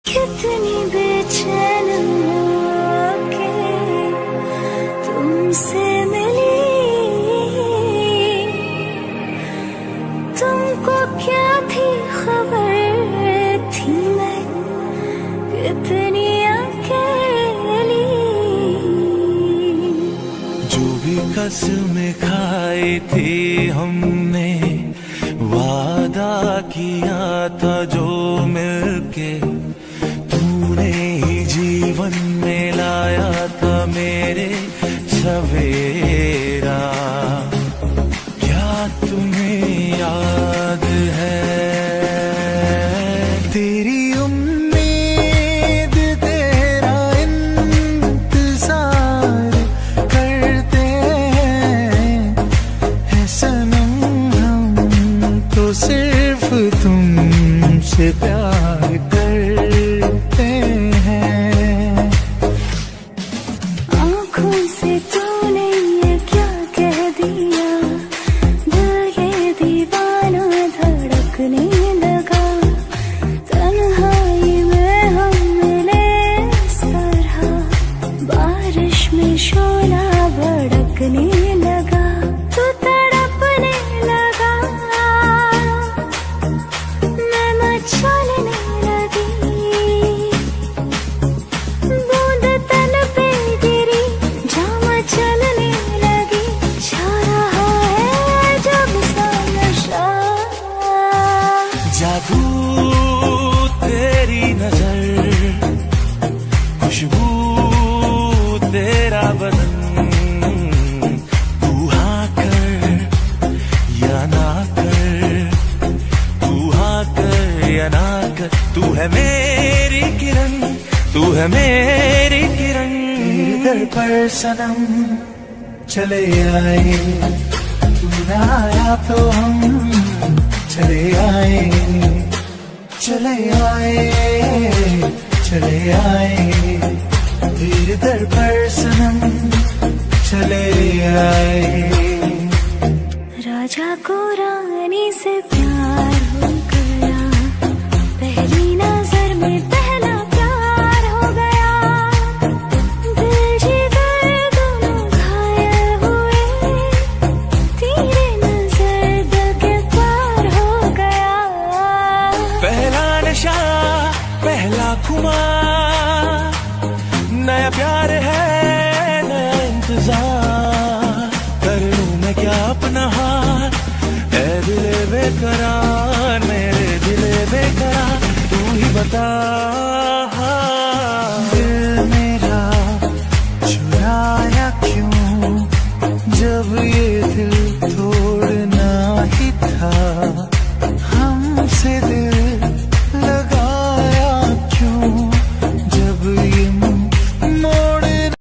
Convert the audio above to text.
कितनी बेचैन होके तुमसे मिली, तुमको क्या थी खबर, थी मैं कितनी अकेली। जो भी कसमें खाई थी हमने, वादा किया था जो मिलके तूने ही जीवन में लाया था मेरे सवेरा। क्या तुम्हें याद है तेरी उम्मीद, तेरा इंतजार करते हैं सनम हम तो सिर्फ तुमसे प्यार करते हैं। आँखों से तूने ये क्या कह दिया, दिल ये दीवाना धड़कने लगा। तन्हाई में हम मिले इस तरह, बारिश में शोला भड़कने लगा। तू तड़पने लगा, मैं मचलने लगी। बूंद तन पे गिरी, जाम चलने लगी। छा रहा है जब सा नशा, जादू तेरी नजर, खुशबू तेरा बदन। तू हाँ कर या ना कर, तू हाँ कर या ना कर। तू है मेरी किरण, तू है मेरी किरण। तेरे दर पर सनम चले आए, तू ना आया तो हम चले आए, चले आए, चले आए। तेरे दर पर सनम चले आए। राजा को रानी से प्यार हो गया, पहली नजर में पहला प्यार हो गया। दिल जिगर दोनों घायल हुए, तेरे नजर दिल के पार हो गया। पहला नशा पहला खुमार, नया प्यार है नया इंतजार। कर लूं मैं क्या अपना हार, ऐ दिले बेकरार, मेरे दिले बेकरार। तू ही बता